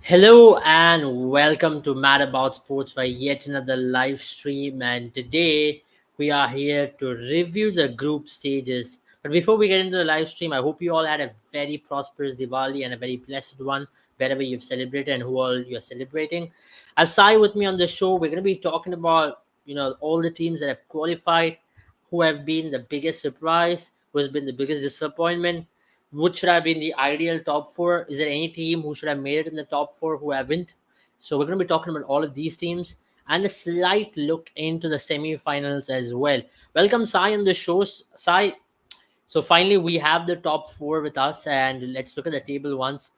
Hello and welcome to Mad About Sports for yet another live stream. And today we are here to review the group stages. But before we get into the live stream, I hope you all had a very prosperous Diwali and a very blessed one wherever you've celebrated and who all you're celebrating. I've Sai with me on the show. We're going to be talking about all the teams that have qualified, who have been the biggest surprise, who has been the biggest disappointment, which should have been the ideal top four. Is there any team who should have made it in the top four who haven't? So we're going to be talking about all of these teams and a slight look into the semi-finals as well. Welcome, Sai, on the show. Sai, so finally we have the top four with us, and let's look at the table once.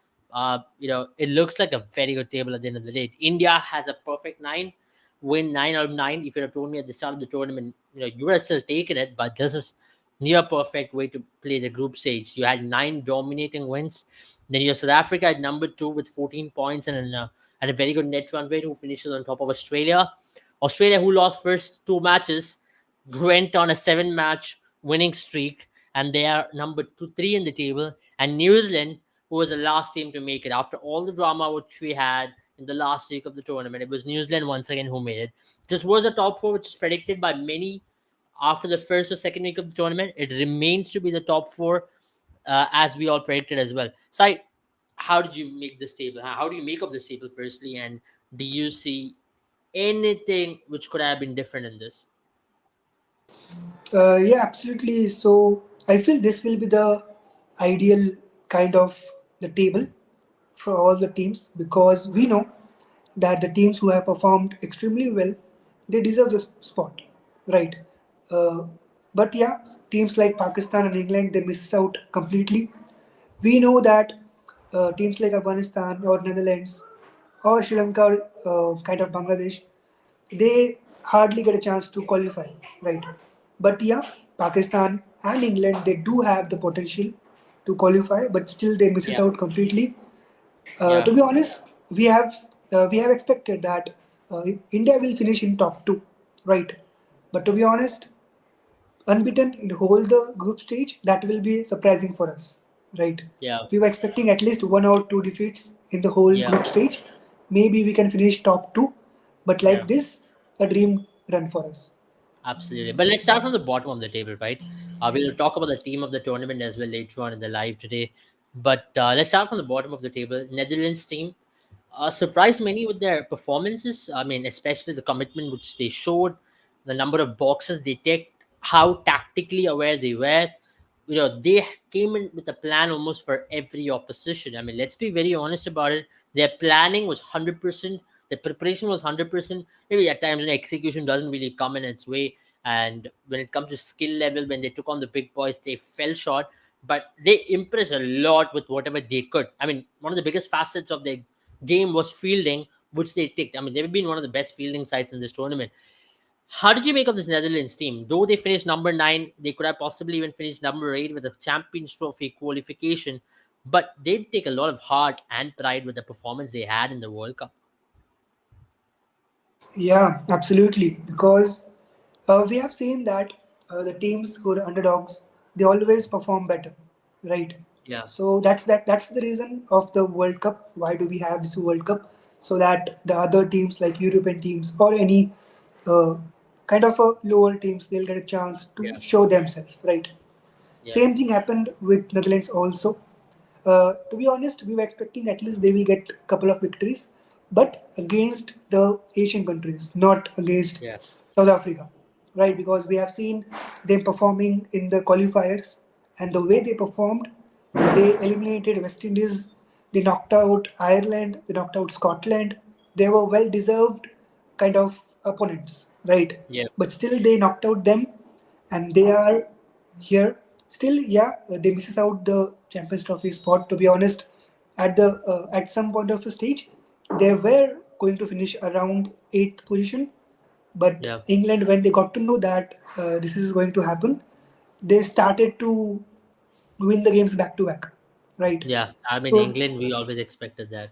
It looks like a very good table at the end of the day. India has a perfect nine, win 9 out of 9. If you had told me at the start of the tournament, you would have still taken it, but this is near perfect way to play the group stage. You had 9 dominating wins. Then you're South Africa at number two with 14 points and a very good net run rate, who finishes on top of Australia. Australia, who lost first two matches, went on a 7 match winning streak, and they are number two, three in the table. And New Zealand, who was the last team to make it after all the drama which we had in the last week of the tournament, it was New Zealand once again who made it. This was a top four, which is predicted by many after the first or second week of the tournament. It remains to be the top four, as we all predicted as well. So, how did you make this table? How do you make of this table, firstly, and do you see anything which could have been different in this? Yeah, absolutely. So I feel this will be the ideal kind of the table for all the teams because we know that the teams who have performed extremely well, they deserve the spot, right? Uh, but yeah, teams like Pakistan and England, they miss out completely. We know that teams like Afghanistan or Netherlands or Sri Lanka, kind of Bangladesh, they hardly get a chance to qualify, right? But yeah, Pakistan and England, they do have the potential to qualify, but still they misses Yeah, out completely. yeah, To be honest, we have expected that India will finish in top two, right? But to be honest, unbeaten in whole the group stage, that will be surprising for us, right? yeah, We were expecting at least one or two defeats in the whole yeah, group stage. Maybe we can finish top two, but yeah. like this, a dream run for us. Absolutely. But let's start from the bottom of the table, right? We'll talk about the team of the tournament as well later on in the live today. But let's start from the bottom of the table. Netherlands team surprised many with their performances. I mean, especially the commitment which they showed, the number of boxes they ticked, how tactically aware they were. They came in with a plan almost for every opposition. I mean, let's be very honest about it. Their planning was 100%. The preparation was 100%. Maybe at times when execution doesn't really come in its way, and when it comes to skill level, when they took on the big boys, they fell short. But they impressed a lot with whatever they could. I mean, one of the biggest facets of their game was fielding, which they ticked. I mean, they've been one of the best fielding sides in this tournament. How did you make of this Netherlands team? Though they finished number nine, they could have possibly even finished number eight with a Champions Trophy qualification. But they take a lot of heart and pride with the performance they had in the World Cup. Yeah, absolutely. Because we have seen that the teams who are underdogs, they always perform better, right? Yeah, So that's the reason of the World Cup. Why do we have this World Cup? So that the other teams like European teams or any uh, kind of a lower teams, they'll get a chance to yeah, show themselves, right? yeah, Same thing happened with Netherlands also. To be honest, we were expecting at least they will get a couple of victories, but against the Asian countries, not against yeah, South Africa, right? Because we have seen them performing in the qualifiers, and the way they performed, they eliminated West Indies, they knocked out Ireland, they knocked out Scotland. They were well deserved kind of opponents, right? yeah. But still, they knocked out them, and they are here. Still, yeah, they misses out the Champions Trophy spot. To be honest, at some point of a stage, they were going to finish around eighth position, but Yeah, England, when they got to know that this is going to happen, they started to win the games back to back, right? yeah. I mean, So England, we always expected that.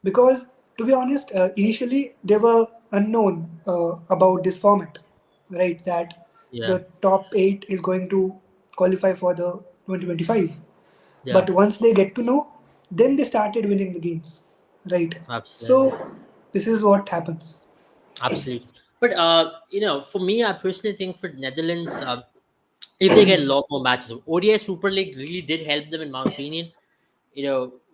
because to be honest, initially they were unknown about this format, right? That Yeah, the top eight is going to qualify for the 2025. yeah, But once they get to know, then they started winning the games, right? Absolutely. So this is what happens. Absolutely. But for me, I personally think for Netherlands, if they get a lot more matches, ODI Super League really did help them, in my opinion.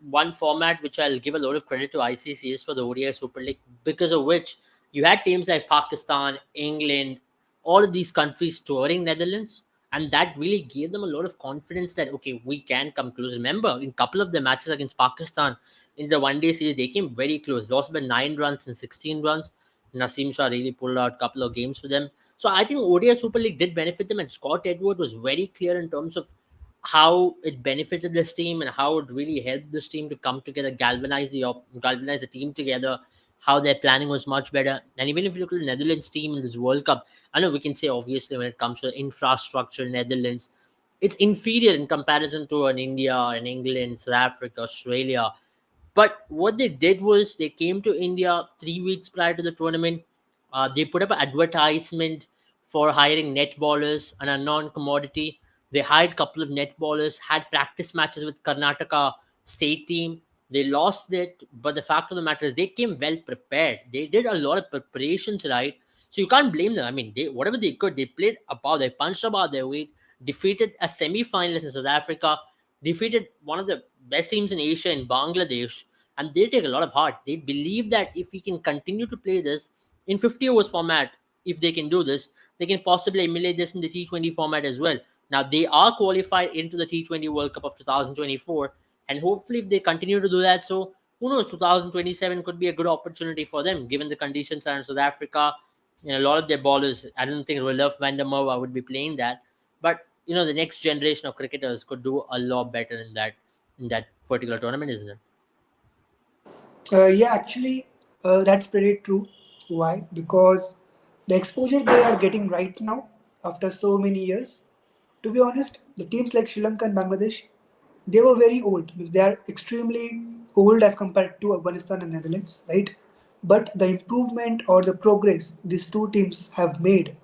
One format which I'll give a lot of credit to ICC is for the ODI Super League, because of which you had teams like Pakistan, England, all of these countries touring Netherlands, and that really gave them a lot of confidence that okay, we can come close. Remember, in a couple of the matches against Pakistan in the one day series, they came very close, lost by 9 runs and 16 runs. Naseem Shah really pulled out a couple of games for them. So I think ODI Super League did benefit them, and Scott Edward was very clear in terms of how it benefited this team and how it really helped this team to come together, galvanize the team together. How their planning was much better. And even if you look at the Netherlands team in this World Cup, I know we can say obviously when it comes to infrastructure, Netherlands, it's inferior in comparison to an India, an England, South Africa, Australia. But what they did was they came to India 3 weeks prior to the tournament. They put up an advertisement for hiring netballers and a non-commodity. They hired a couple of netballers, had practice matches with Karnataka state team. They lost it, but the fact of the matter is they came well prepared. They did a lot of preparations right, so you can't blame them. I mean, they whatever they could, they played above, they punched above their weight, defeated a semi-finalist in South Africa, defeated one of the best teams in Asia in Bangladesh, and they take a lot of heart. They believe that if we can continue to play this in 50 overs format, if they can do this, they can possibly emulate this in the T20 format as well. Now they are qualified into the T20 World Cup of 2024, and hopefully if they continue to do that, so who knows, 2027 could be a good opportunity for them given the conditions are in South Africa. A lot of their ballers, I don't think Rolf van der Merwe would be playing that, but the next generation of cricketers could do a lot better in that particular tournament, isn't it? Yeah, actually, that's pretty true. Why? Because the exposure they are getting right now, after so many years, to be honest, the teams like Sri Lanka and Bangladesh, they were very old. Means they are extremely old as compared to Afghanistan and Netherlands, right? But the improvement or the progress these two teams have made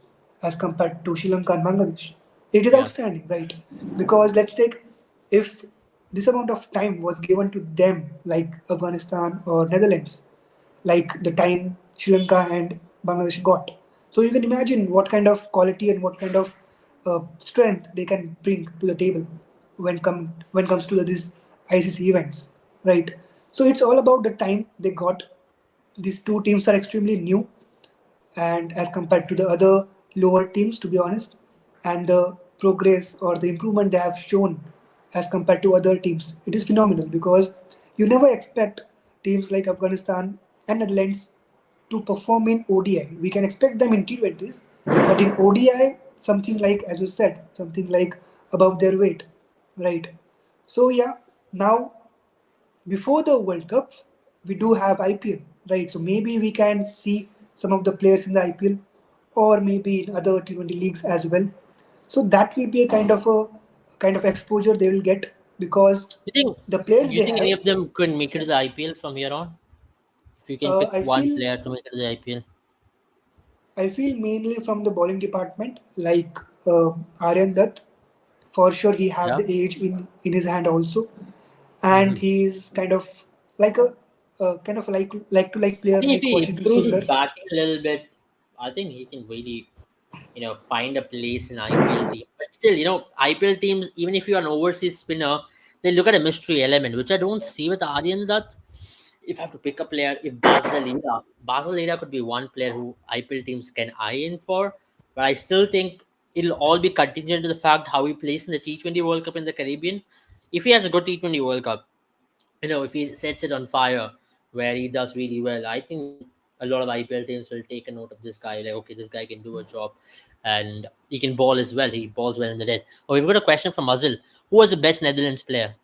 as compared to Sri Lanka and Bangladesh, it is Yeah. outstanding, right? Because let's take, if this amount of time was given to them, like Afghanistan or Netherlands, like the time Sri Lanka and Bangladesh got. So you can imagine what kind of quality and what kind of strength they can bring to the table when comes to this ICC events, right? So it's all about the time they got. These two teams are extremely new, and as compared to the other lower teams, to be honest, and the progress or the improvement they have shown as compared to other teams, it is phenomenal because you never expect teams like Afghanistan and Netherlands to perform in ODI. We can expect them in T20s, but in ODI, something like, as you said, something like above their weight, right? So yeah, now before the World Cup, we do have IPL, right? So maybe we can see some of the players in the IPL, or maybe in other T20 leagues as well. So that will be a kind of exposure they will get because You think the players you they think any have. of them could make it to the IPL from here on? If you can pick I one feel player to make it to the IPL. I feel mainly from the bowling department, like Aryan Dutt. For sure, he have Yeah. the age in his hand also, and Hmm. he is kind of like a kind of like to like I player think if like he Washington improves his Sundar. batting a little bit, I think he can really, find a place in IPL team. But still, IPL teams, even if you're an overseas spinner, they look at a mystery element, which I don't see with Aryan Dutt. If I have to pick a player, if Basil Lira could be one player who IPL teams can eye in for. But I still think it'll all be contingent to the fact how he plays in the T20 World Cup in the Caribbean. If he has a good T20 World Cup, if he sets it on fire where he does really well, I think a lot of IPL teams will take a note of this guy. Like, okay, this guy can do a job and he can ball as well. He balls well in the net. Oh, we've got a question from Muzzle. Who was the best Netherlands player?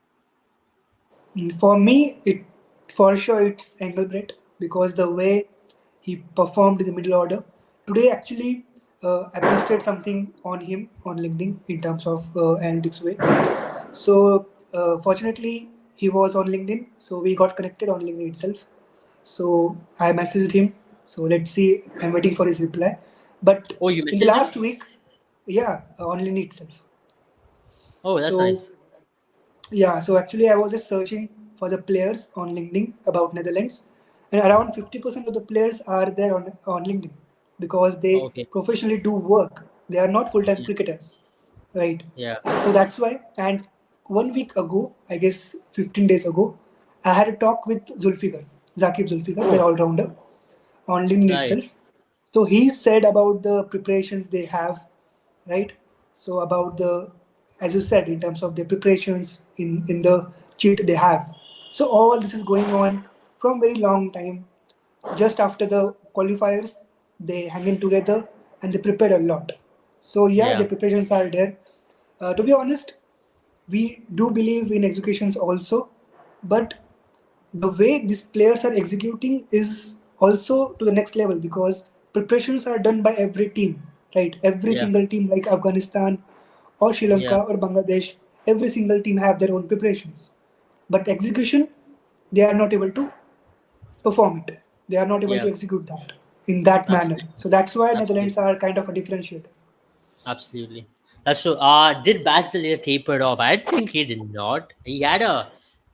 For me, it for sure it's Engelbrecht because the way he performed in the middle order. Today, actually, I posted something on him on LinkedIn in terms of analytics way. So, fortunately, he was on LinkedIn, so we got connected on LinkedIn itself. So I messaged him. So let's see. I'm waiting for his reply. But Oh, you in the messaged him? last week, yeah, on LinkedIn itself. Oh, that's So nice. yeah, so actually I was just searching. for the players on LinkedIn about Netherlands, and around 50% of the players are there on LinkedIn because they Okay. professionally do work. They are not full-time Yeah. cricketers, right? Yeah. So that's why. And 1 week ago, I guess 15 days ago, I had a talk with Zakib Zulfikar, their all-rounder, on LinkedIn Right. itself. So he said about the preparations they have, right? So about the, as you said, in terms of the preparations in the cheat they have. So all this is going on from very long time. Just after the qualifiers, they hang in together and they prepared a lot. So yeah, the Yeah. preparations are there. To be honest, we do believe in executions also, but the way these players are executing is also to the next level because preparations are done by every team, right? Every Yeah. single team like Afghanistan or Sri Yeah. Lanka or Bangladesh, every single team have their own preparations. But execution, they are not able to perform it. They are not able Yeah. to execute that in that manner. Absolutely. So that's why Netherlands Absolutely. are kind of a differentiator. Absolutely. That's true. Did Basileia tapered off? I think he did not. He had a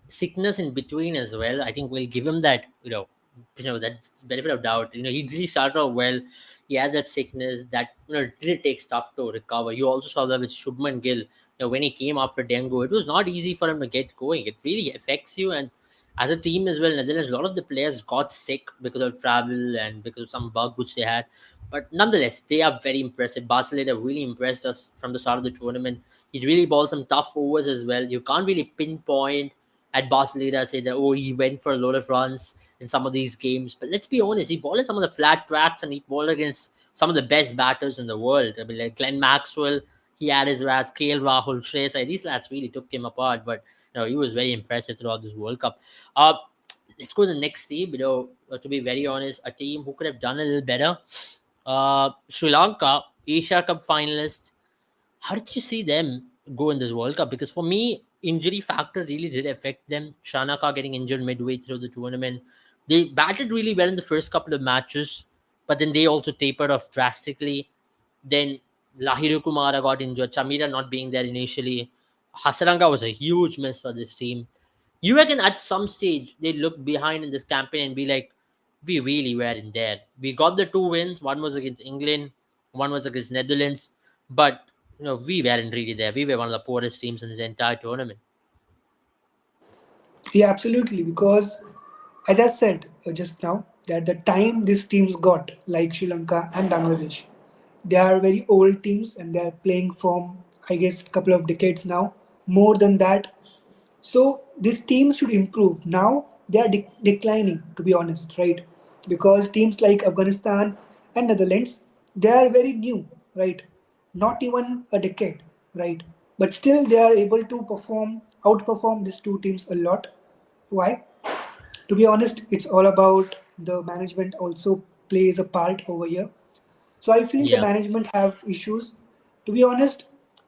sickness in between as well. I think we'll give him that, that benefit of doubt. He really started off well. He had that sickness that, it really takes stuff to recover. You also saw that with Shubman Gill. When he came after dengue, it was not easy for him to get going. It really affects you. And as a team as well, Netherlands, a lot of the players got sick because of travel and because of some bug which they had. But nonetheless, they are very impressive. Barcelona really impressed us from the start of the tournament. He really bowled some tough overs as well. You can't really pinpoint at Barcelona say that, oh, he went for a lot of runs in some of these games. But let's be honest, he bowled in some of the flat tracks and he bowled against some of the best batters in the world. I mean, like Glenn Maxwell, he had his rats, KL Rahul, Shreyas. These lads really took him apart. But he was very impressive throughout this World Cup. Uh, let's go to the next team. To be very honest, a team who could have done a little better. Sri Lanka, Asia Cup finalists. How did you see them go in this World Cup? Because for me, injury factor really did affect them. Shanaka getting injured midway through the tournament. They batted really well in the first couple of matches, but then they also tapered off drastically. Then Lahiru Kumara got injured, Chamira not being there initially. Hasaranga was a huge miss for this team. You reckon at some stage they look behind in this campaign and be like, we really weren't there. We got the two wins. One was against England, one was against Netherlands, but we weren't really there. We were one of the poorest teams in this entire tournament. Yeah, absolutely. Because, as I said just now, that the time these teams got, like Sri Lanka and Bangladesh, they are very old teams and they are playing from, I guess, a couple of decades now. More than that, so these teams should improve. Now they are declining, to be honest, right? Because teams like Afghanistan and Netherlands, they are very new, right? Not even a decade, right? But still they are able to outperform these two teams a lot. Why? To be honest, it's all about the management also plays a part over here. So I feel the Yeah, management have issues. To be honest,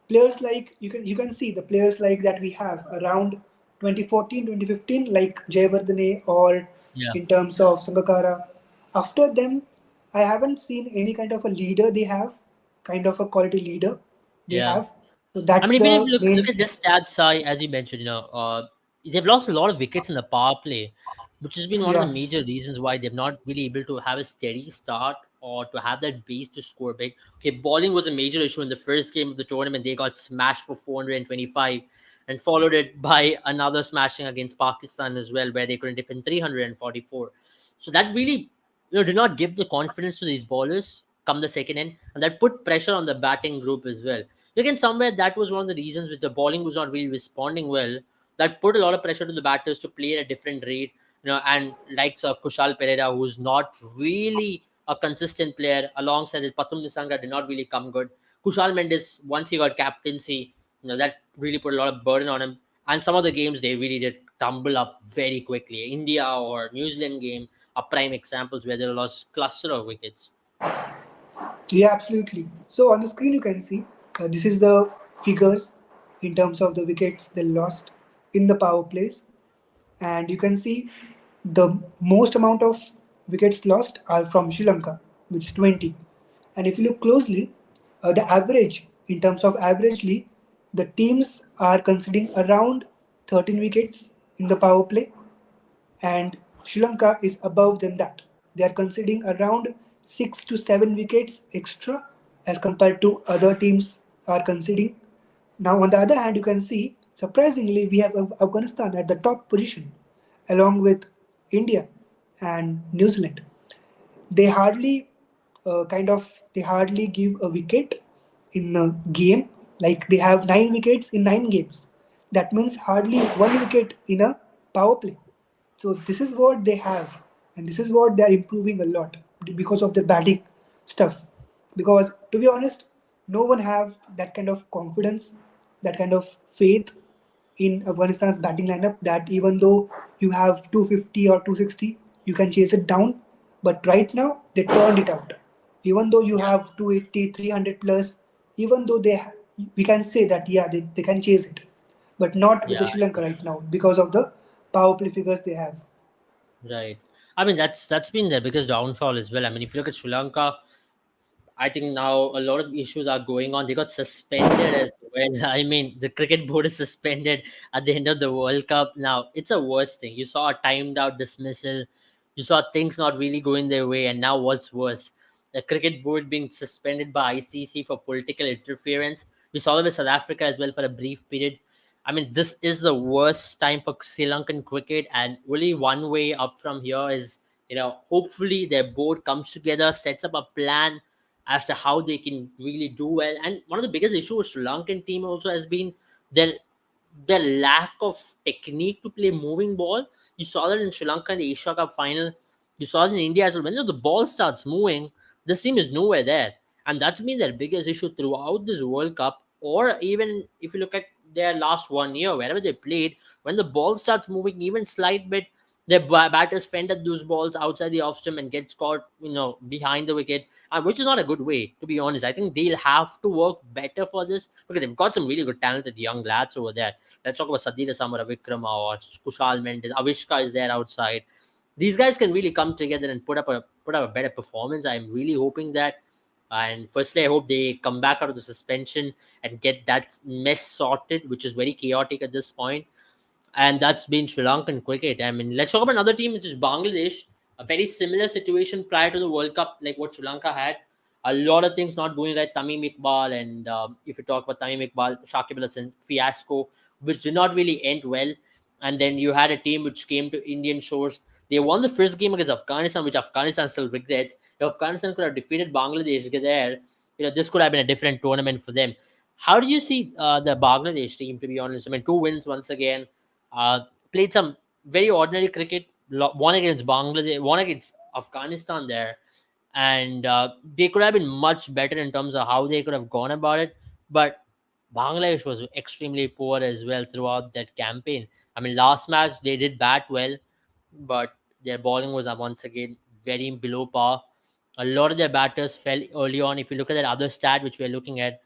players like you can see the players like that we have around 2014, 2015, like Jayavardene or yeah, in terms of Sangakkara. After them, I haven't seen any kind of a leader they have, kind of a quality leader they yeah. have. So I that's mean, even if the you look main. at this stats side, as you mentioned, they've lost a lot of wickets in the power play, which has been one of the Yeah. major reasons why they've not really able to have a steady start or to have that base to score big. Okay, bowling was a major issue in the first game of the tournament. They got smashed for 425 and followed it by another smashing against Pakistan as well, where they couldn't defend 344. So that really, did not give the confidence to these bowlers come the second end, and that put pressure on the batting group as well. Again, somewhere that was one of the reasons which the bowling was not really responding well. That put a lot of pressure to the batters to play at a different rate. And likes of Kushal Pereira, who's not really a consistent player, alongside it, Pathum Nisanga did not really come good. Kushal Mendes, once he got captaincy, that really put a lot of burden on him. And some of the games they really did tumble up very quickly. India or New Zealand game are prime examples where they lost cluster of wickets. Yeah, absolutely. So on the screen you can see this is the figures in terms of the wickets they lost in the power plays, and you can see the most amount of wickets lost are from Sri Lanka, which is 20. And if you look closely, the average in terms of averagely, the teams are conceding around 13 wickets, in the power play, and Sri Lanka is above than that. They are conceding around 6 to 7 wickets extra as compared to other teams are conceding. Now, on the other hand, you can see surprisingly we have Afghanistan at the top position, along with India and New Zealand. They hardly they hardly give a wicket in a game. Like they have 9 wickets in 9 games. That means hardly 1 wicket in a power play. So this is what they have, and this is what they are improving a lot because of the batting stuff. Because to be honest, no one have that kind of confidence, that kind of faith in Afghanistan's batting lineup that even though you have 250 or 260, you can chase it down. But right now, they turned it out. Even though you Yeah, have 280, 300 plus, even though we can say that, yeah, they can chase it. But not with the yeah, Sri Lanka right now because of the power play figures they have. right. I mean, that's been their biggest downfall as well. I mean, if you look at Sri Lanka, I think now a lot of issues are going on. They got suspended as well. I mean, the cricket board is suspended at the end of the World Cup. Now, it's a worse thing. You saw a timed out dismissal. You saw things not really going their way. And now, what's worse? The cricket board being suspended by ICC for political interference. We saw it with South Africa as well for a brief period. I mean, this is the worst time for Sri Lankan cricket. And only one way up from here is, hopefully their board comes together, sets up a plan as to how they can really do well. And one of the biggest issues with Sri Lankan team also has been their their lack of technique to play moving ball. You saw that in Sri Lanka in the Asia Cup final. You saw it in India as well. When the ball starts moving, this team is nowhere there. And that's been their biggest issue throughout this World Cup. Or even if you look at their last 1 year, wherever they played, when the ball starts moving even slight bit, their batters fend at those balls outside the off stump and get caught, behind the wicket, which is not a good way, to be honest. I think they'll have to work better for this because they've got some really good talented young lads over there. Let's talk about Sadira Samara Vikrama or Kushal Mendes. Avishka is there outside. These guys can really come together and put up a better performance. I'm really hoping that. And firstly, I hope they come back out of the suspension and get that mess sorted, which is very chaotic at this point. And that's been Sri Lankan cricket. I mean, let's talk about another team, which is Bangladesh. A very similar situation prior to the World Cup, like what Sri Lanka had. A lot of things not going right. Tamim Iqbal, and if you talk about Tamim Iqbal, Shakib Al Hasan fiasco, which did not really end well. And then you had a team which came to Indian shores. They won the first game against Afghanistan, which Afghanistan still regrets. If Afghanistan could have defeated Bangladesh there, this could have been a different tournament for them. How do you see the Bangladesh team, to be honest? I mean, 2 wins once again. Uh, Played some very ordinary cricket. One against Bangladesh, one against Afghanistan there, and they could have been much better in terms of how they could have gone about it. But Bangladesh was extremely poor as well throughout that campaign. I mean, last match they did bat well, but their bowling was once again very below par. A lot of their batters fell early on. If you look at that other stat which we're looking at,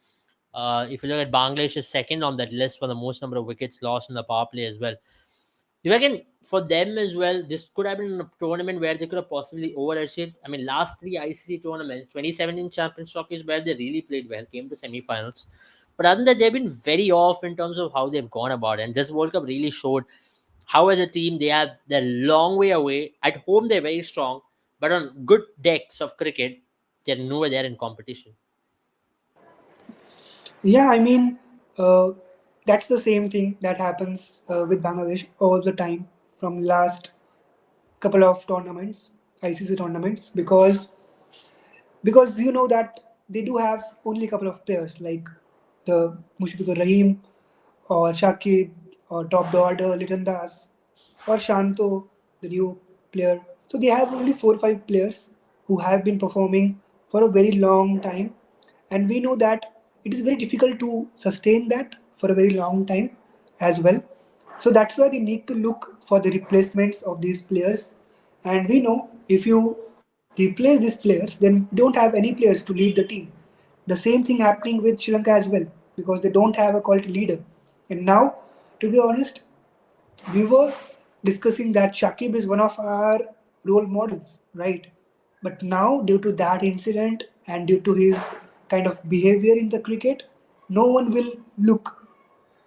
if you look at Bangladesh is second on that list for the most number of wickets lost in the power play as well. You reckon for them as well, this could have been a tournament where they could have possibly overachieved? I mean, last three ICC tournaments, 2017 Champions Trophies, where they really played well, came to semi-finals. But other than that, they've been very off in terms of how they've gone about it. And this World Cup really showed how, as a team, they're long way away. At home, they're very strong, but on good decks of cricket, they're nowhere there in competition. Yeah, I mean, uh, that's the same thing that happens with Bangladesh all the time from last couple of tournaments, ICC tournaments, because you know that they do have only a couple of players like the Mushfiqur Rahim or Shakib or top the order Litan Das or Shanto, the new player. So they have only 4 or 5 players who have been performing for a very long time, and we know that it is very difficult to sustain that for a very long time as well. So that's why they need to look for the replacements of these players. And we know if you replace these players, then you don't have any players to lead the team. The same thing happening with Sri Lanka as well because they don't have a quality leader. And now, to be honest, we were discussing that Shakib is one of our role models, right? But now, due to that incident and due to his kind of behavior in the cricket, no one will look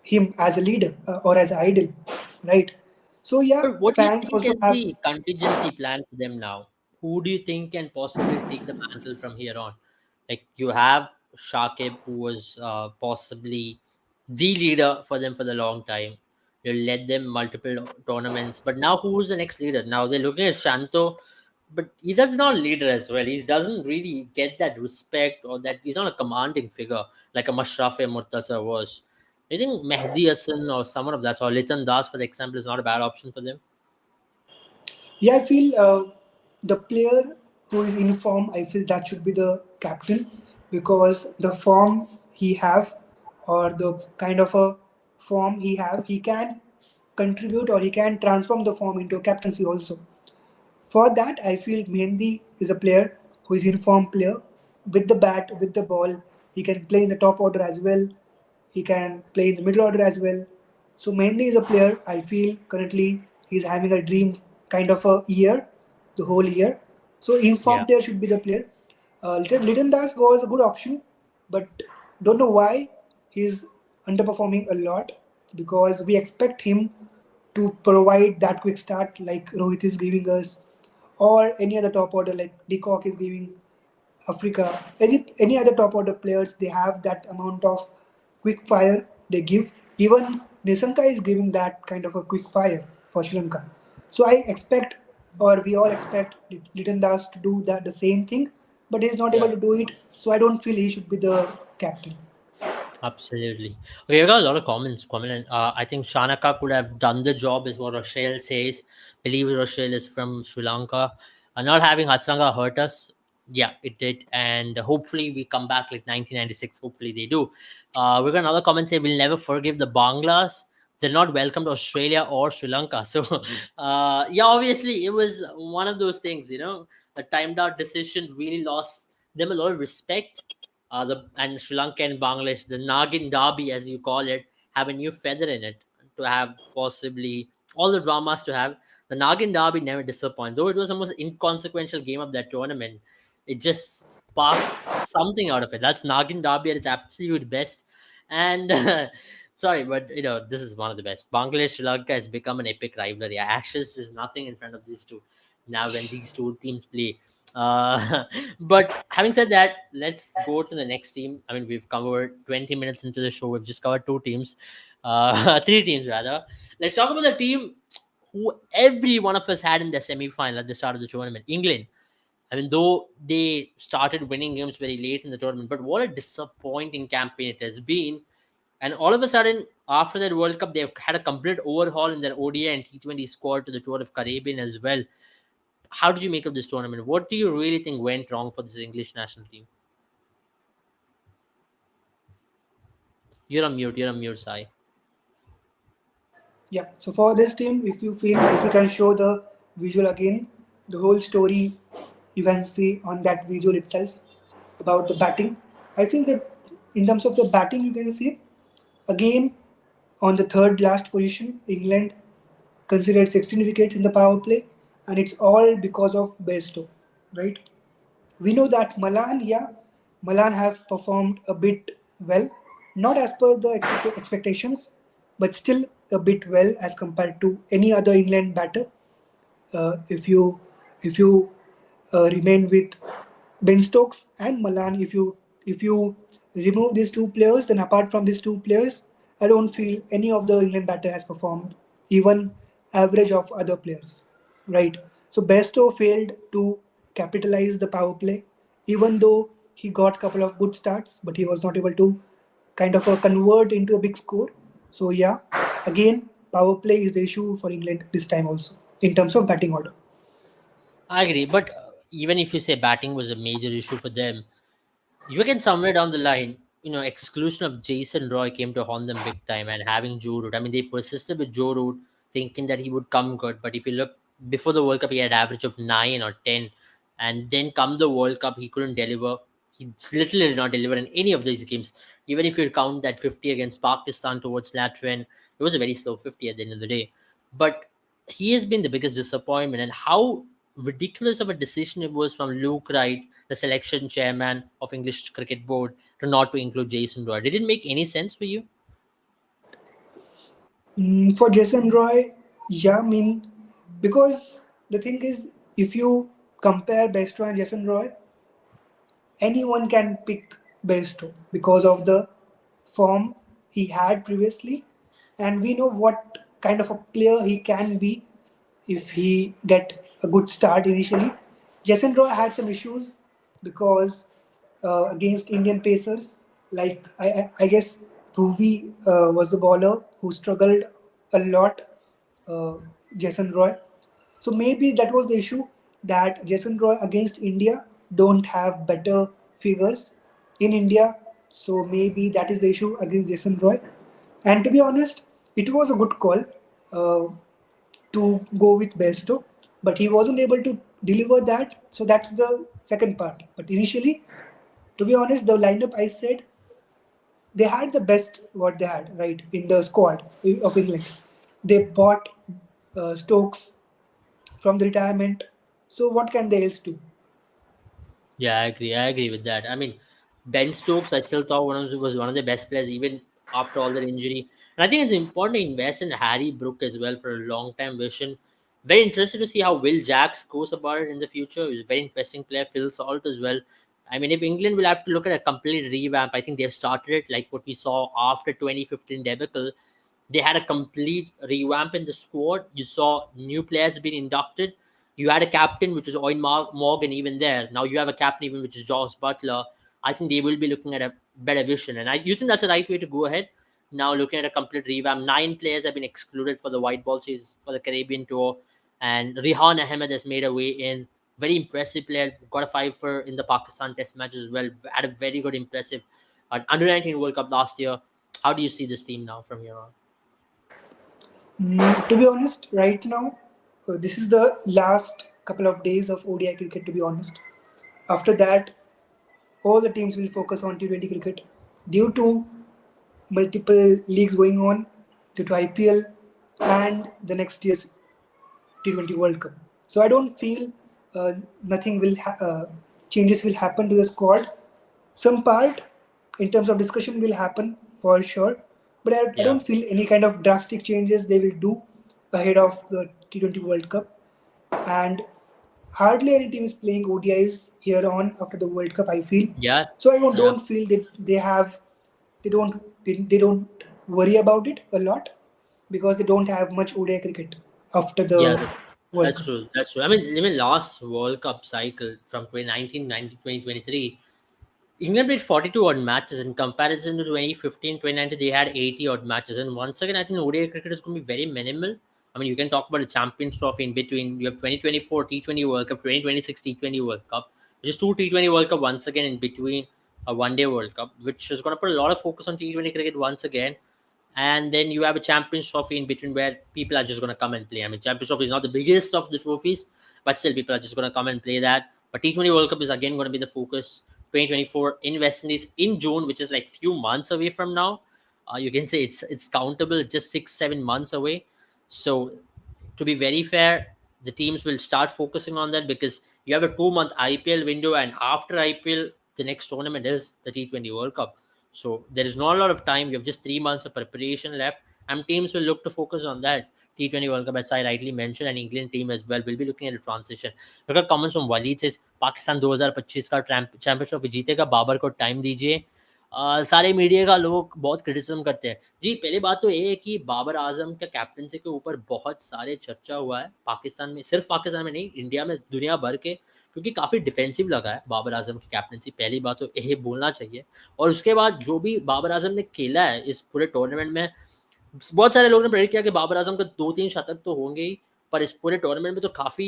him as a leader or as an idol, right? So yeah, But what do you fans think also is have. the contingency plan for them now? Who do you think can possibly take the mantle from here on? Like you have Shakib, who was possibly the leader for them for the long time. You led them multiple tournaments, but now who's the next leader? Now they're looking at Shanto, but he does not leader as well. He doesn't really get that respect, or that he's not a commanding figure like a Mashrafe Murtaza was. Do you think Mehdi Hassan or someone of that, or Litan Das, for example, is not a bad option for them? Yeah, I feel the player who is in form, I feel that should be the captain because the form he have or the kind of a form he have, he can contribute or he can transform the form into a captaincy also. For that, I feel Mehndi is a player who is informed player with the bat, with the ball. He can play in the top order as well. He can play in the middle order as well. So Mehndi is a player I feel currently he's having a dream kind of a year, the whole year. So Yeah. informed player should be the player. Litten Das was a good option, but don't know why he's underperforming a lot because we expect him to provide that quick start like Rohit is giving us, or any other top order like Decock is giving Africa. Any other top order players, they have that amount of quick fire they give. Even Nisanka is giving that kind of a quick fire for Sri Lanka. So I expect, or we all expect, Litan Das to do that the same thing, but he's not able Yeah. to do it. So I don't feel he should be the captain. Absolutely. Okay, we got a lot of comments coming in. I think Shanaka could have done the job, is what Rochelle says. Believe Rochelle is from Sri Lanka. Not having Hatsanga hurt us. Yeah, it did. And hopefully we come back like 1996. Hopefully they do. We got another comment say we'll never forgive the Banglas. They're not welcome to Australia or Sri Lanka. So, yeah, obviously it was one of those things, a timed out decision really lost them a lot of respect. The and Sri Lanka and Bangladesh, the Nagin Derby, as you call it, have a new feather in it to have possibly all the dramas to have. The Nagin Derby never disappointed, though it was the most inconsequential game of that tournament. It just sparked something out of it. That's Nagin Derby at its absolute best. And sorry, but this is one of the best. Bangladesh Sri Lanka has become an epic rivalry. Ashes is nothing in front of these two. Now when these two teams play, but having said that, let's go to the next team. I mean, we've covered 20 minutes into the show. We've just covered two teams, three teams rather. Let's talk about the team who every one of us had in the semi-final at the start of the tournament, England. I mean, though they started winning games very late in the tournament, but what a disappointing campaign it has been. And all of a sudden, after that World Cup, they've had a complete overhaul in their ODI and T20 squad to the Tour of Caribbean as well. How did you make of this tournament? What do you really think went wrong for this English national team? You're on mute. You're on mute, Sai. Yeah. So for this team, if you can show the visual again, the whole story you can see on that visual itself about the batting. I feel that in terms of the batting, you can see again on the third last position, England considered 16 wickets in the power play, and it's all because of Bairstow, right? We know that Malan have performed a bit well, not as per the expectations, but still a bit well as compared to any other England batter. If you remain with Ben Stokes and Malan, if you remove these two players, then apart from these two players, I don't feel any of the England batter has performed even average of other players, right? So Besto failed to capitalize the power play, even though he got a couple of good starts, but he was not able to kind of convert into a big score. So yeah, again, power play is the issue for England this time also in terms of batting order. I agree, but even if you say batting was a major issue for them, you can somewhere down the line, exclusion of Jason Roy came to haunt them big time, and having Joe Root. I mean, they persisted with Joe Root, thinking that he would come good. But if you look before the World Cup, he had average of 9 or 10, and then come the World Cup, he couldn't deliver. He literally did not deliver in any of these games. Even if you count that 50 against Pakistan towards Latvian, it was a very slow 50 at the end of the day. But he has been the biggest disappointment, and how ridiculous of a decision it was from Luke Wright, the selection chairman of English Cricket Board, to not to include Jason Roy. Did it make any sense for you? For Jason Roy, Yeah, I mean, because the thing is, if you compare Besto and Jason Roy, anyone can pick Besto because of the form he had previously, and we know what kind of a player he can be if he get a good start initially. Jason Roy had some issues because against Indian pacers, like I guess Bhuvi was the bowler who struggled a lot. Uh, Jason Roy. So maybe that was the issue that Jason Roy against India don't have better figures in India. So maybe that is the issue against Jason Roy. And to be honest, it was a good call uh, to go with Besto, but he wasn't able to deliver that. So that's the second part. But initially, to be honest, the lineup I said they had the best what they had right in the squad of England. They bought Stokes from the retirement. So what can they else do? Yeah, I agree. I agree with that. I mean, Ben Stokes, I still thought was one of the best players even after all that injury. And I think it's important to invest in Harry Brook as well for a long time vision. Very interested to see how Will Jacks goes about it in the future. He's a very interesting player. Phil Salt as well. I mean, if England will have to look at a complete revamp, I think they've started it like what we saw after 2015 debacle. They had a complete revamp in the squad. You saw new players being inducted. You had a captain, which was Owen Morgan, even there. Now you have a captain, even which is Josh Butler. I think they will be looking at a better vision, and you think that's the right way to go ahead. Now looking at a complete revamp, 9 players have been excluded for the white ball series for the Caribbean tour, and Rihan Ahmed has made a way in. Very impressive player, got a five for in the Pakistan Test match as well. Had a very good, impressive under 19 World Cup last year. How do you see this team now from here on? To be honest, right now, this is the last couple of days of ODI cricket. To be honest, after that, all the teams will focus on T20 cricket due to multiple leagues going on, due to IPL and the next year's T20 World Cup. So I don't feel nothing will changes will happen to the squad. Some part in terms of discussion will happen for sure, but I Yeah. don't feel any kind of drastic changes they will do ahead of the T20 World Cup. And hardly any team is playing ODIs here on after the World Cup. I feel Yeah, so. I yeah, don't feel that they don't worry about it a lot because they don't have much ODI cricket after yeah. the World That's Cup. true. That's true. I mean, even last World Cup cycle from 2019 2023, England played 42 odd matches in comparison to 2015 2019. They had 80 odd matches. And once again, I think ODI cricket is going to be very minimal. I mean, you can talk about the Champions Trophy in between. You have 2024 T20 World Cup, 2026 T20 World Cup, which is two T20 World Cup once again in between a one day World Cup, which is going to put a lot of focus on T20 cricket once again. And then you have a Champions Trophy in between where people are just going to come and play. I mean, Champions Trophy is not the biggest of the trophies, but still people are just going to come and play that. But T20 World Cup is again going to be the focus. 2024 in West Indies in June, which is like few months away from now. You can say it's countable. It's just 6 7 months away. So to be very fair, the teams will start focusing on that because you have a 2 month IPL window, and after IPL, the next tournament is the T20 World Cup. So there is not a lot of time. You have just 3 months of preparation left, and teams will look to focus on that. T20 World Cup, as I rightly mentioned, and England team as well will be looking at a transition. Look at comments from Waleed says Pakistan 2025 का champions trophy जीतेगा, बाबर को time दीजिए। सारे media का लोग बहुत criticism करते हैं। जी, पहली बात तो ये है कि बाबर आजम के कैप्टनसी के ऊपर बहुत सारे चर्चा हुआ है पाकिस्तान में, सिर्फ पाकिस्तान में नहीं, इंडिया में, दुनिया भर के, क्योंकि काफ़ी डिफेंसिव लगा है बाबर आजम की कैप्टनसी। पहली बात तो ये बोलना चाहिए। और उसके बाद जो भी बाबर आजम ने खेला है इस पूरे टूर्नामेंट में, बहुत सारे लोगों ने प्रेडिक्ट किया कि बाबर आजम का 2 3 शतक तो होंगे ही, पर इस पूरे टूर्नामेंट में तो काफ़ी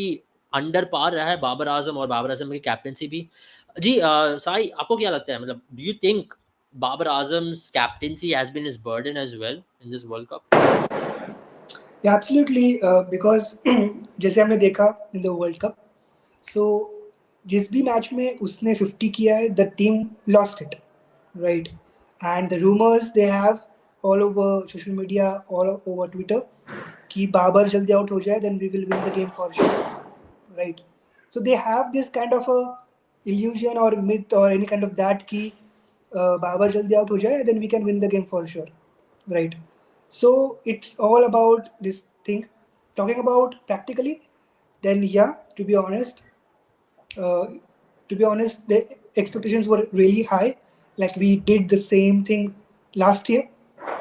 अंडर पार रहा है बाबर आजम, और बाबर आजम की कैप्टनसी भी। जी, साई, आपको क्या लगता है, मतलब do you think Babar Azam's captaincy has been his burden as well in this World Cup? Yeah, absolutely. Because जैसे हमने देखा in the World Cup, so जिस भी मैच में उसने 50 किया है, the team lost it, right? And the rumors they have all over social media, all over Twitter, कि बाबर जल्दी out हो जाए, then we will win the game for sure, right? So they have this kind of a illusion or myth or any kind of that कि बाबर जल्दी out हो जाए, then we can win the game for sure, right? So it's all about this thing. Talking about practically, then yeah, uh, to be honest, the expectations were really high. Like we did the same thing last year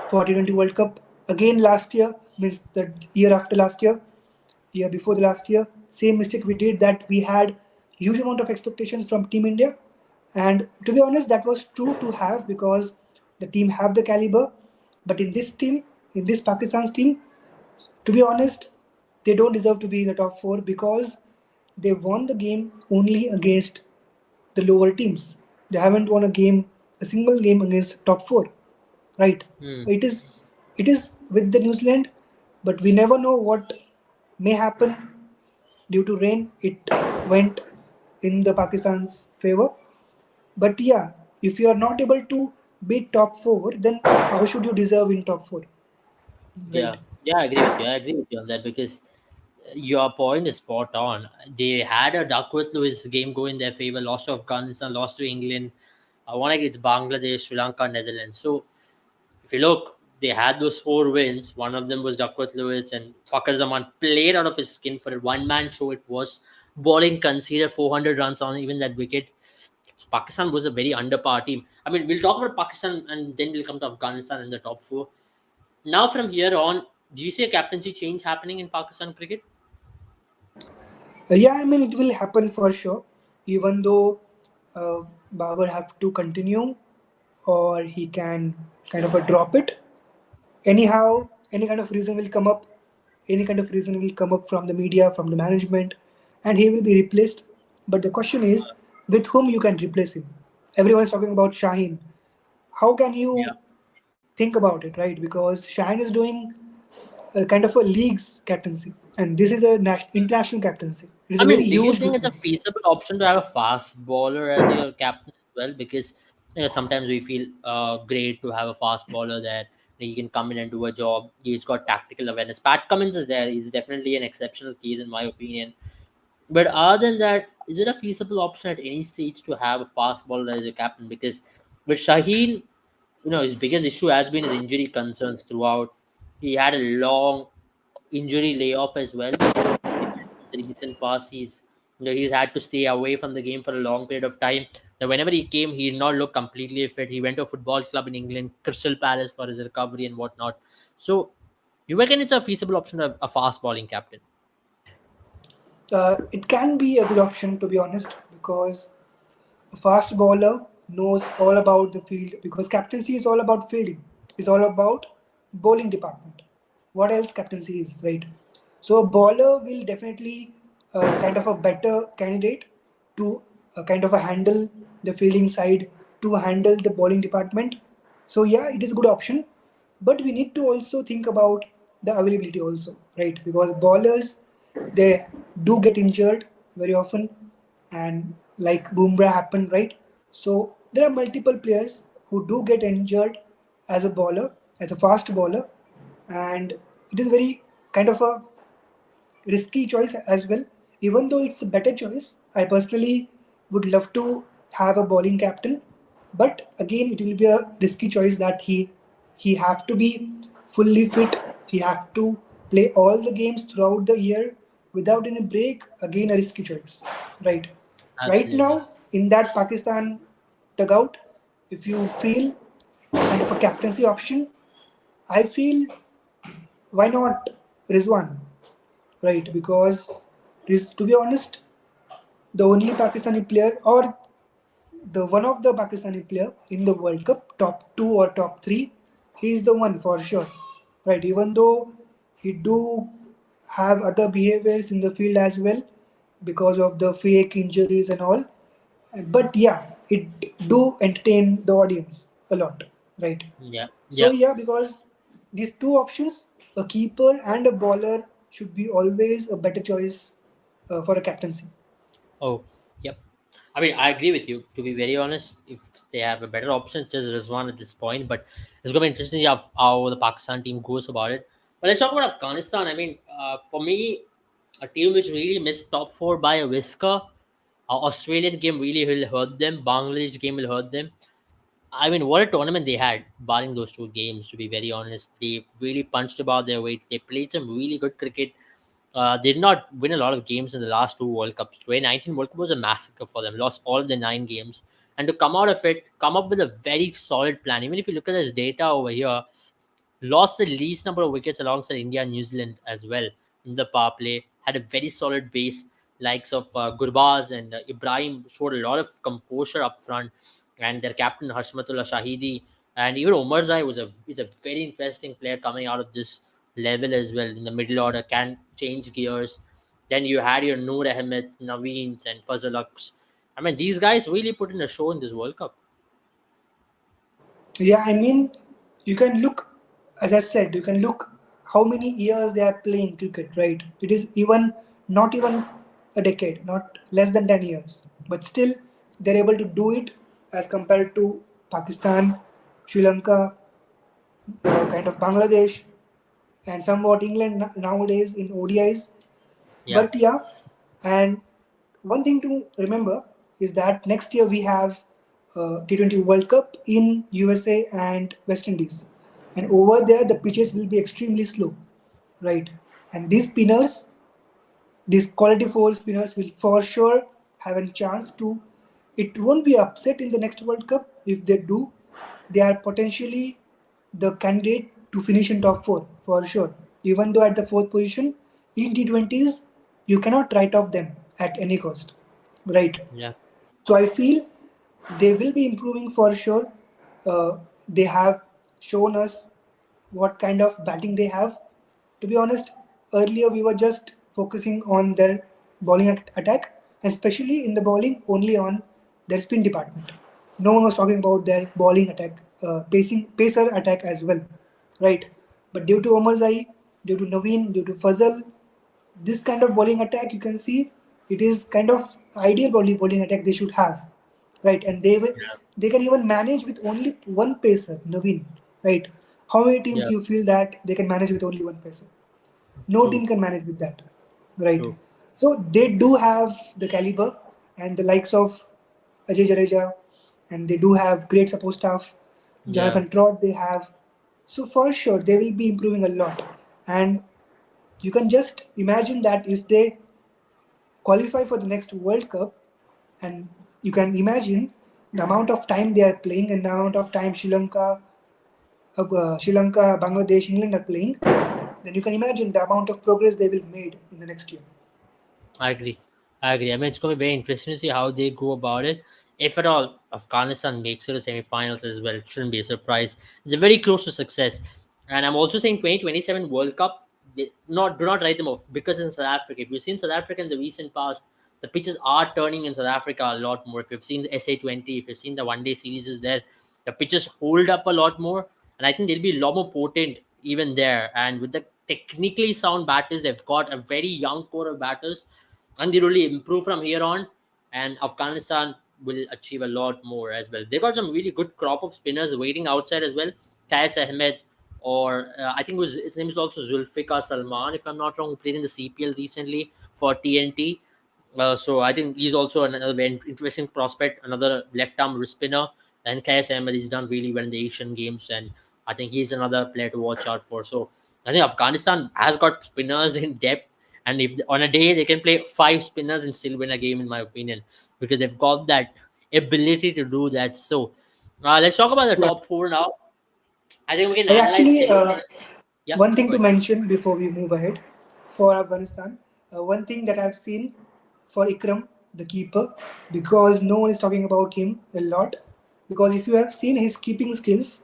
for T20 World Cup. Again last year, means the year after last year before the last year, same mistake we did, that we had huge amount of expectations from Team India. And to be honest, that was true to have, because the team have the caliber. But in this team, in this Pakistan's team, to be honest, they don't deserve to be in the top four, because they won the game only against the lower teams. They haven't won a single game against top four, right? Hmm. It is with the New Zealand, but we never know what may happen due to rain. It went in the Pakistan's favor. But yeah, if you are not able to beat top four, then how should you deserve in top four, right? Yeah, yeah, I agree with you. I agree with you on that because your point is spot on. They had a Duckworth Lewis game go in their favor, lost to Afghanistan, lost to England, one against Bangladesh, Sri Lanka, Netherlands. So if you look, they had those four wins. One of them was Duckworth Lewis, and Fakar Zaman played out of his skin for a one man show. It was bowling conceded 400 runs on even that wicket. So Pakistan was a very under par team. I mean, we'll talk about Pakistan and then we'll come to Afghanistan in the top four. Now, from here on, do you see a captaincy change happening in Pakistan cricket? Yeah, I mean, it will happen for sure. Even though Babar have to continue, or he can kind of drop it. Anyhow, any kind of reason will come up. Any kind of reason will come up from the media, from the management, and he will be replaced. But the question is, with whom you can replace him? Everyone is talking about Shaheen. How can Yeah. you think about it, right? Because Shaheen is doing a kind of a league's captaincy, and this is a international captaincy. It is I a very mean, do you huge think it's a difference. feasible option to have a fast bowler as your captain as well? Because sometimes we feel great to have a fast bowler that he can come in and do a job. He's got tactical awareness. Pat Cummins is there. He's definitely an exceptional case in my opinion. But other than that, is it a feasible option at any stage to have a fast bowler as a captain? Because with Shaheen, his biggest issue has been his injury concerns throughout. He had a long injury layoff as well. If you look at the recent past, he's had to stay away from the game for a long period of time. Now, whenever he came, he did not look completely fit. He went to a football club in England, Crystal Palace, for his recovery and whatnot. So, you reckon it's a feasible option to have a fast bowling captain? It can be a good option, to be honest, because a fast bowler knows all about the field, because captaincy is all about fielding, is all about bowling department. What else captaincy is, right? So a bowler will definitely kind of a better candidate to kind of a handle the fielding side, to handle the bowling department. So yeah, it is a good option, but we need to also think about the availability also, right? Because bowlers, they do get injured very often, and like Bumrah happened, right? So there are multiple players who do get injured as a bowler, as a fast bowler, and it is very kind of a risky choice as well. Even though it's a better choice, I personally would love to have a bowling captain, but again, it will be a risky choice that he have to be fully fit. He have to play all the games throughout the year without any break. Again, a risky choice, right? Right Absolutely. now, in that Pakistan dugout, if you feel kind of a captaincy option, I feel, why not Rizwan, right? Because to be honest, the only Pakistani player, or the one of the Pakistani player in the World Cup, top two or top three, he is the one for sure, right? Even though he do have other behaviors in the field as well, because of the fake injuries and all, but yeah, it do entertain the audience a lot, right? Yeah. So Yeah. yeah, because these two options, a keeper and a bowler, should be always a better choice for a captaincy. Oh, yep. I mean, I agree with you. To be very honest, if they have a better option, it's just Rizwan at this point. But it's going to be interesting how the Pakistan team goes about it. But let's talk about Afghanistan. I mean, for me, a team which really missed top four by a whisker. Australian game really will hurt them. Bangladesh game will hurt them. I mean, what a tournament they had, barring those two games, to be very honest. They really punched above their weight. They played some really good cricket. They did not win a lot of games in the last two World Cups. 2019 World Cup was a massacre for them. Lost all the 9 games, and to come out of it, come up with a very solid plan. Even if you look at this data over here, lost the least number of wickets alongside India and New Zealand as well in the power play. Had a very solid base. Likes of Gurbaz and Ibrahim showed a lot of composure up front, and their captain Hashmatullah Shahidi and even Omar Zai is a very interesting player coming out of this level as well in the middle order. Can change gears. Then you had your Noor Ahmed, Naveens, and Fazal Haqs. I mean, these guys really put in a show in this World Cup. Yeah, I mean, you can look, as I said, you can look how many years they are playing cricket, right? It is even not even a decade, not less than 10 years. But still, they're able to do it as compared to Pakistan, Sri Lanka, kind of Bangladesh, and somewhat England nowadays in ODIs. Yeah, But yeah, and one thing to remember is that next year we have T20 World Cup in USA and West Indies, and over there the pitches will be extremely slow, right? And these spinners, these quality four spinners, will for sure have a chance to. It won't be upset in the next World Cup if they do. They are potentially the candidate to finish in top four for sure. Even though at the fourth position in T20s, you cannot write off them at any cost, right? yeah, So I feel they will be improving for sure. They have shown us what kind of batting they have. To be honest, earlier we were just focusing on their bowling attack, and especially in the bowling only on their spin department. No one was talking about their bowling attack, pacer attack as well, right? But due to Omar Zai, due to Naveen, due to Fazal, this kind of bowling attack you can see it is kind of ideal bowling attack they should have, right? And yeah, they can even manage with only one pacer, Naveen, right? How many teams yeah. you feel that they can manage with only one pacer? No True, team can manage with that, right? true. So they do have the caliber and the likes of Ajay Jadeja, and they do have great support staff. Yeah, Jonathan Trott they have, so for sure they will be improving a lot. And you can just imagine that if they qualify for the next World Cup, and you can imagine the amount of time they are playing and the amount of time Sri Lanka, Bangladesh, England are playing, then you can imagine the amount of progress they will made in the next year. I agree. I agree. I mean, it's going to be very interesting to see how they go about it. If at all, Afghanistan makes it to semi-finals as well, it shouldn't be a surprise. They're very close to success. And I'm also saying 2027 World Cup, do not write them off because in South Africa, if you've seen South Africa in the recent past, the pitches are turning in South Africa a lot more. If you've seen the SA20, if you've seen the one day series is there, the pitches hold up a lot more. And I think they'll be a lot more potent even there. And with the technically sound batters, they've got a very young core of batters and they really improve from here on. And Afghanistan will achieve a lot more as well. They got some really good crop of spinners waiting outside as well. Kais Ahmed, or I think his name is also Zulfikar Salman, if I'm not wrong, who played in the CPL recently for TNT. So I think he's also another very interesting prospect, another left arm wrist spinner. And Kais Ahmed, he's done really well in the Asian Games, and I think he's another player to watch out for. So I think Afghanistan has got spinners in depth, and if on a day they can play five spinners and still win a game, in my opinion, because they've got that ability to do that. So let's talk about the Yeah. top four now. I think we can I analyze actually, Sri. Yeah, one thing go to ahead. mention before we move ahead for Afghanistan, one thing that I've seen for Ikram, the keeper, because no one is talking about him a lot. Because if you have seen his keeping skills,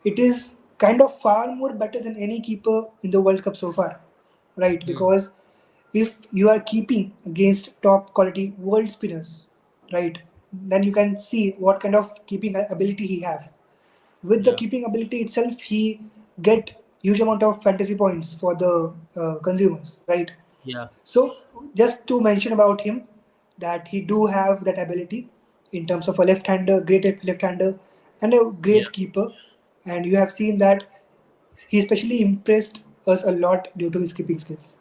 it is kind of far more better than any keeper in the World Cup so far, right? Hmm. Because if you are keeping against top quality world spinners, right, then you can see what kind of keeping ability he have. With the Yeah, keeping ability itself, he get huge amount of fantasy points for the consumers, right? yeah, So just to mention about him, that he do have that ability in terms of a left-hander, great left-hander, and a yeah. great keeper. And you have seen that he especially impressed us a lot due to his keeping skills.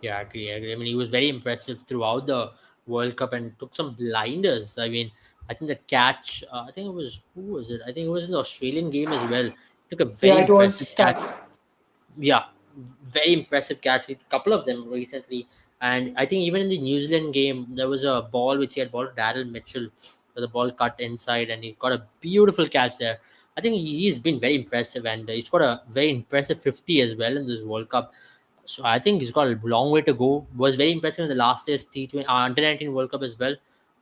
Yeah, I agree. I agree. I mean, he was very impressive throughout the World Cup and took some blinders. I mean, I think that catch, I think it was, who was it? I think it was in the Australian game as well. Took a Yeah, very it was impressive catch. Stark. Yeah. very impressive catch. A couple of them recently, and I think even in the New Zealand game, there was a ball which he had ball to Daryl Mitchell, where the ball cut inside, and he got a beautiful catch there. I think he's been very impressive, and he's got a very impressive 50 as well in this World Cup. So I think he's got a long way to go. Was very impressive in the last year's T20 Under 19 World Cup as well.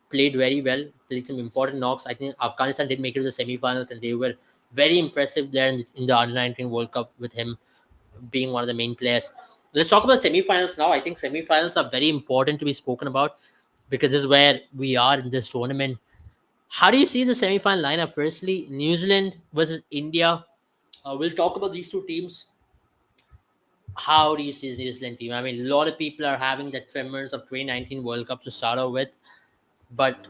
Played very well. Played some important knocks. I think Afghanistan did make it to the semi-finals, and they were very impressive there in the Under 19 World Cup with him being one of the main players. Let's talk about semi-finals now. I think semi-finals are very important to be spoken about because this is where we are in this tournament. How do you see the semi-final lineup? Firstly, New Zealand versus India. We'll talk about these two teams. How do you see the New Zealand team? I mean, a lot of people are having the tremors of 2019 World Cup to start off with, but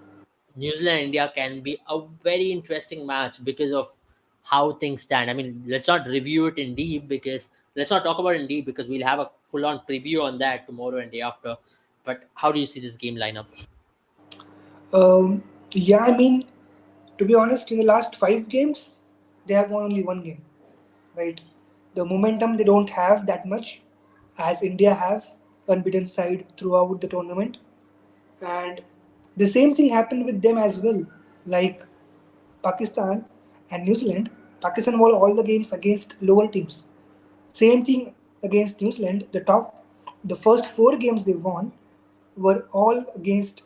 New Zealand and India can be a very interesting match because of how things stand. I mean, let's not review it in deep because let's not talk about it in deep because we'll have a full on preview on that tomorrow and day after. But how do you see this game lineup? Yeah, I mean, to be honest, in the last 5 games, they have won only one game, right? The momentum they don't have that much, as India have unbeaten side throughout the tournament, and the same thing happened with them as well. Like Pakistan and New Zealand, Pakistan won all the games against lower teams. Same thing against New Zealand. The first 4 games they won were all against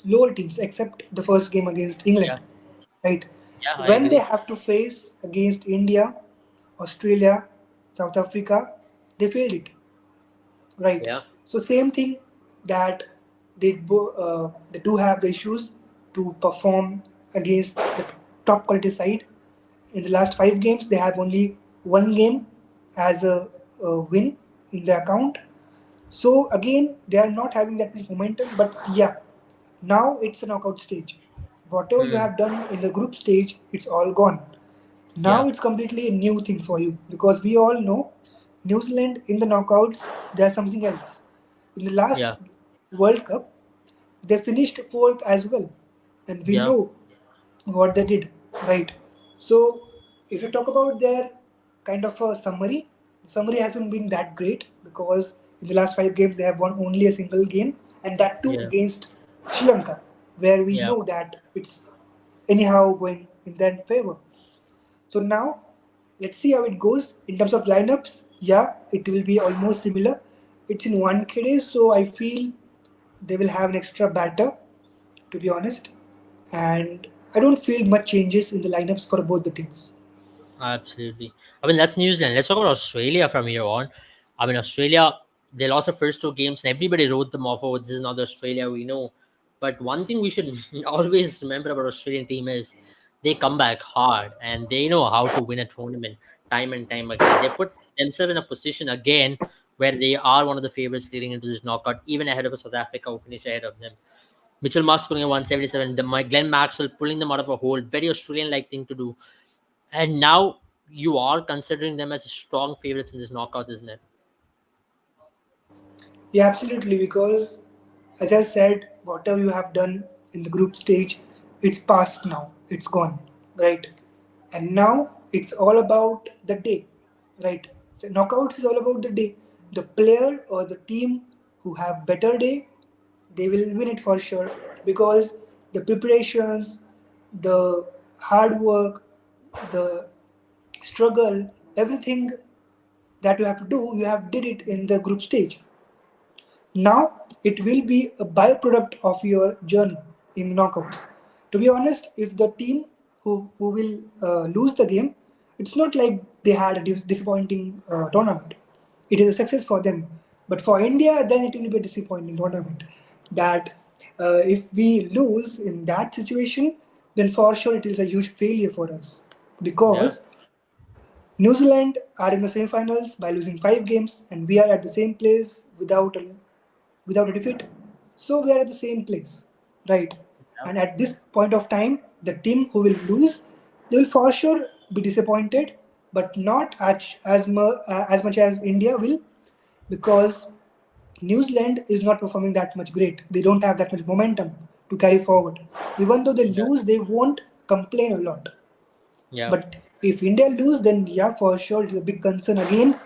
lower teams, except the first game against Yeah, England. Right? yeah, I When they agree. have to face against India, Australia, South Africa, they failed it. Right? Yeah, So same thing that they do have the issues to perform against the top quality side. In the last 5 games, they have only one game as a win in their account. So again, they are not having that much momentum. But yeah, now it's a knockout stage. Whatever you mm, have done in the group stage, it's all gone. yeah, Now it's completely a new thing for you because we all know New Zealand in the knockouts, there's something else. In the last yeah, World Cup, they finished fourth as well, and we yeah, know what they did, right? So, if you talk about their kind of a summary, the summary hasn't been that great because in the last 5 games they have won only a single game, and that too yeah, against Sri Lanka, where we yeah. know that it's anyhow going in their favor. So now let's see how it goes in terms of lineups. Yeah, it will be almost similar. It's in 1K days, so I feel they will have an extra batter, to be honest. And I don't feel much changes in the lineups for both the teams. Absolutely. I mean, that's New Zealand. Let's talk about Australia from here on. I mean, Australia, they lost the first 2 games, and everybody wrote them off. Oh, this is not the Australia we know. But one thing we should always remember about Australian team is they come back hard and they know how to win a tournament time and time again. They put themselves in a position again where they are one of the favorites leading into this knockout, even ahead of South Africa, who finish ahead of them. Mitchell Marsh scoring at 177. Glenn Maxwell pulling them out of a hole. Very Australian-like thing to do. And now you are considering them as strong favorites in this knockout, isn't it? Yeah, absolutely. Because as I said, whatever you have done in the group stage, it's past now. It's gone, right? And now it's all about the day, right? So knockouts is all about the day. The player or the team who have better day, they will win it for sure because the preparations, the hard work, the struggle, everything that you have to do, you have did it in the group stage. Now it will be a byproduct of your journey in knockouts. To be honest, if the team who will lose the game, it's not like they had a disappointing tournament. It is a success for them. But for India, then it will be a disappointing tournament. That if we lose in that situation, then for sure it is a huge failure for us Yeah, because New Zealand are in the semi-finals by losing 5 games, and we are at the same place without a defeat. So we are at the same place, right? yeah, And at this point of time, the team who will lose, they will for sure be disappointed, but not as much as India will, because New Zealand is not performing that much great. They don't have that much momentum to carry forward. Even though they yeah, lose, they won't complain a lot. yeah, But if India lose, then yeah, for sure, it's a big concern again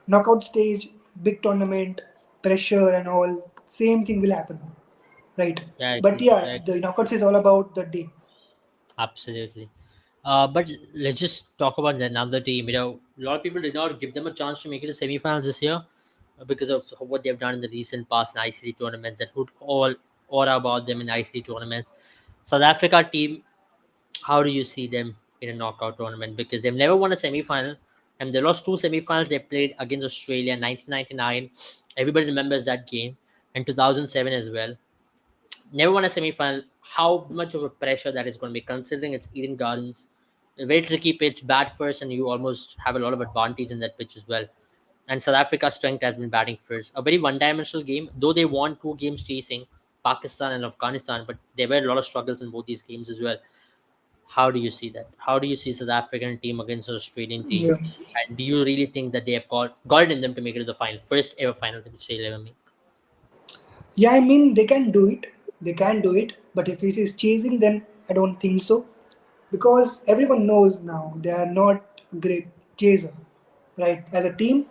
knockout stage, big tournament, pressure and all, same thing will happen, right? Yeah, I But agree. yeah, Yeah, the knockouts is all about the day. absolutely. But let's just talk about another team. A lot of people did not give them a chance to make it to semifinals this year because of what they've done in the recent past in ICC tournaments. That would all aura about them in ICC tournaments. South Africa team, how do you see them in a knockout tournament? Because they've never won a semifinal, and they lost two semifinals they played against Australia in 1999. Everybody remembers that game, and 2007 as well. Never won a semi-final. How much of a pressure that is going to be, considering it's Eden Gardens, a very tricky pitch, bat first, and you almost have a lot of advantage in that pitch as well. And South Africa's strength has been batting first. A very one-dimensional game, though they won two games chasing Pakistan and Afghanistan, but there were a lot of struggles in both these games as well. How do you see that? How do you see South African team against the Australian team? Yeah. And do you really think that they have got it in them to make it to the final, first ever final which they'll ever make? Yeah, I mean they can do it. They can do it. But if it is chasing, then I don't think so. Because everyone knows now they are not a great chaser, right? As a team,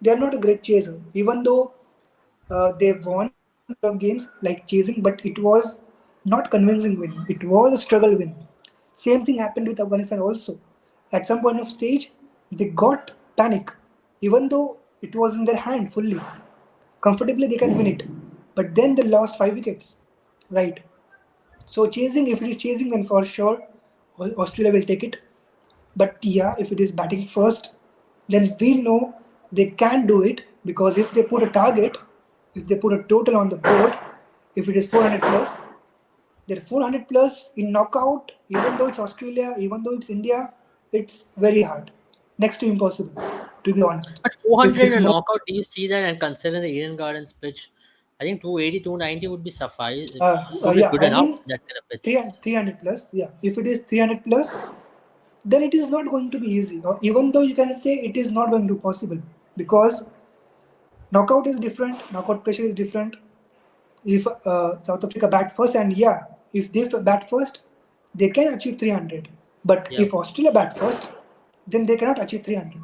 they are not a great chaser. Even though they won a couple of games like chasing, but it was not convincing win. It was a struggle win. Same thing happened with Afghanistan also. At some point of stage, they got panic, even though it was in their hand fully. Comfortably, they can win it, but then they lost 5 wickets, right? So chasing, if it is chasing, then for sure Australia will take it. But yeah, if it is batting first, then we know they can do it because if they put a target, if they put a total on the board, if it is 400 plus, then 400 plus in knockout, even though it's Australia, even though it's India, it's very hard, next to impossible, to be honest. But If it 400 is in a more, knockout, do you see that? And considering the Eden Gardens pitch, I think 280, 290 would be suffice. It would be yeah, good I enough, mean that kind of pitch. 300 plus. Yeah, if it is 300 plus, then it is not going to be easy. Or even though you can say it is not going to be possible because knockout is different, knockout pressure is different. If South Africa bat first, and yeah, if they bat first, they can achieve 300. But Yeah, if Australia bat first, then they cannot achieve 300.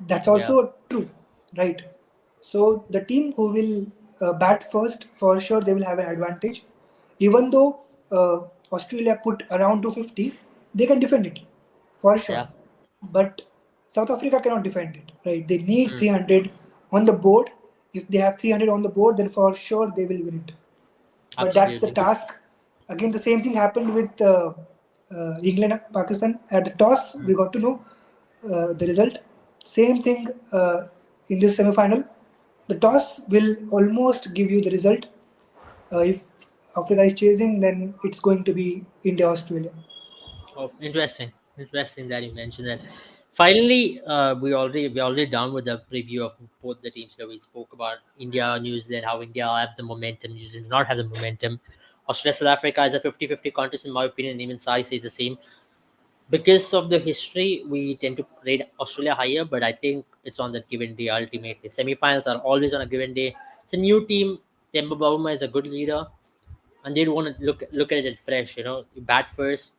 That's yeah, also true, right? So the team who will bat first, for sure, they will have an advantage. Even though Australia put around 250, they can defend it, for sure. yeah. But South Africa cannot defend it, right? They need Mm, 300 on the board. If they have 300 on the board, then for sure they will win it. But that's the absolutely. task. Again, the same thing happened with England, Pakistan. At the toss, we got to know the result. Same thing in this semi-final. The toss will almost give you the result. If Africa is chasing, then it's going to be India, Australia. Oh, interesting. Interesting that you mentioned that. Finally, we already done with the preview of both the teams that we spoke about. India, New Zealand, how India have the momentum, New Zealand do not have the momentum. Australia, South Africa is a 50-50 contest in my opinion. Even Sai says the same. Because of the history, we tend to rate Australia higher, but I think it's on that given day ultimately. Semi-finals are always on a given day. It's a new team. Temba Bavuma is a good leader, and they want to look at it fresh. Bat first,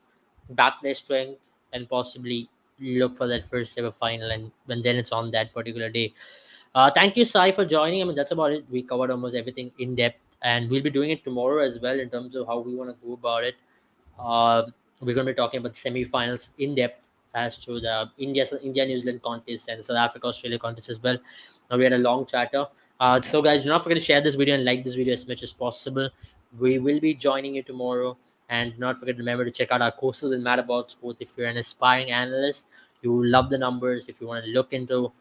back their strength, and possibly look for that first ever final, and then it's on that particular day. Thank you, Sai, for joining. I mean, that's about it. We covered almost everything in depth, and we'll be doing it tomorrow as well in terms of how we want to go about it. Uh, we're going to be talking about the semi-finals in depth as to the India New Zealand contest and South Africa Australia contest as well. Now we had a long chatter. So guys, do not forget to share this video and like this video as much as possible. We will be joining you tomorrow, and do not forget to remember to check out our courses in Mad About Sports. If you're an aspiring analyst, you will love the numbers. If you want to look into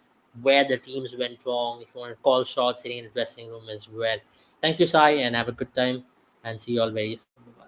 where the teams went wrong, if you want to call shots sitting in the dressing room as well. Thank you, Sai, and have a good time. And see you all very soon. Bye.